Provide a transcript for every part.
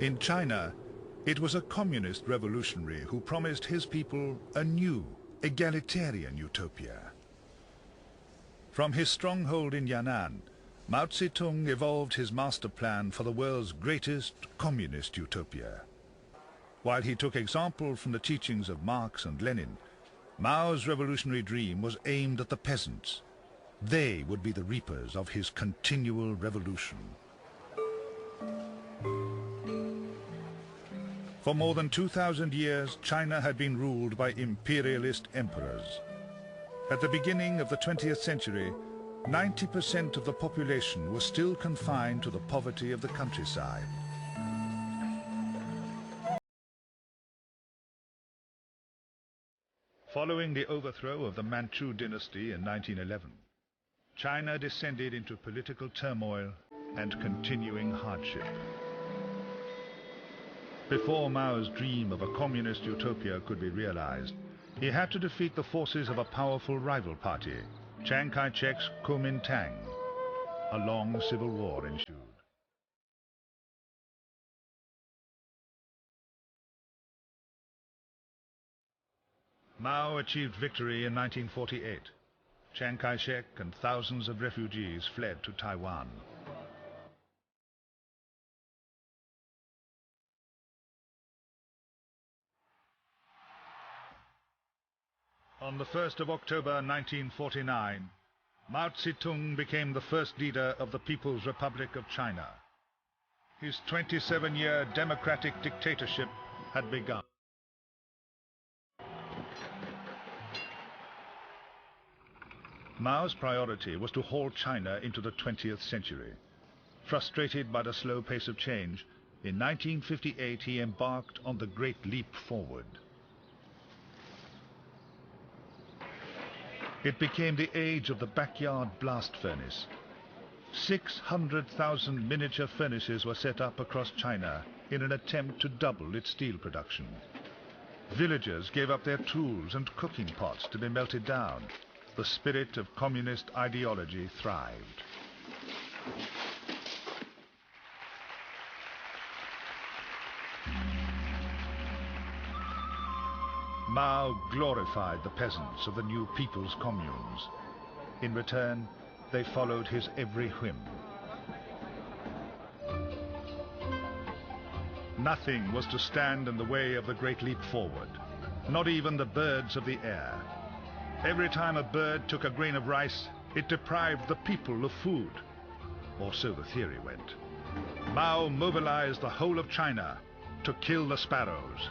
In China, it was a communist revolutionary who promised his people a new, egalitarian utopia. From his stronghold in Yan'an, Mao Zedong evolved his master plan for the world's greatest communist utopia. While he took example from the teachings of Marx and Lenin, Mao's revolutionary dream was aimed at the peasants. They would be the reapers of his continual revolution. For more than 2,000 years, China had been ruled by imperialist emperors. At the beginning of the 20th century, 90% of the population was still confined to the poverty of the countryside. Following the overthrow of the Manchu dynasty in 1911, China descended into political turmoil and continuing hardship. Before Mao's dream of a communist utopia could be realized, he had to defeat the forces of a powerful rival party, Chiang Kai-shek's Kuomintang. A long civil war ensued. Mao achieved victory in 1948. Chiang Kai-shek and thousands of refugees fled to Taiwan. On the 1st of October 1949, Mao Zedong became the first leader of the People's Republic of China. His 27-year democratic dictatorship had begun. Mao's priority was to haul China into the 20th century. Frustrated by the slow pace of change, in 1958 he embarked on the Great Leap Forward. It became the age of the backyard blast furnace. 600,000 miniature furnaces were set up across China in an attempt to double its steel production. Villagers gave up their tools and cooking pots to be melted down. The spirit of communist ideology thrived. Mao glorified the peasants of the new people's communes. In return, they followed his every whim. Nothing was to stand in the way of the Great Leap Forward, not even the birds of the air. Every time a bird took a grain of rice, it deprived the people of food. Or so the theory went. Mao mobilized the whole of China to kill the sparrows.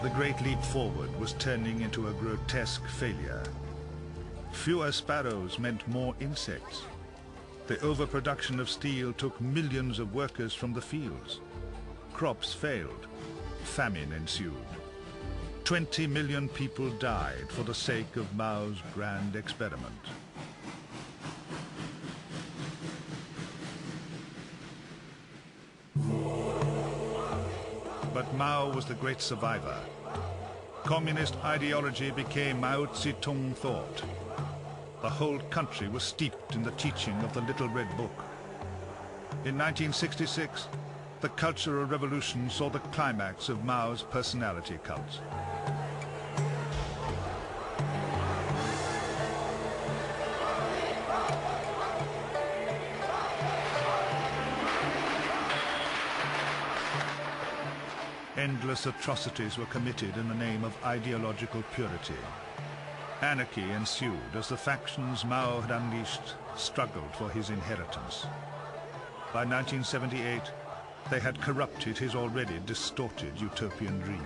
The Great Leap Forward was turning into a grotesque failure. Fewer sparrows meant more insects. The overproduction of steel took millions of workers from the fields. Crops failed. Famine ensued. 20 million people died for the sake of Mao's grand experiment. But Mao was the great survivor. Communist ideology became Mao Zedong thought. The whole country was steeped in the teaching of the Little Red Book. In 1966, the Cultural Revolution saw the climax of Mao's personality cult. Endless atrocities were committed in the name of ideological purity. Anarchy ensued as the factions Mao had unleashed struggled for his inheritance. By 1978, they had corrupted his already distorted utopian dream.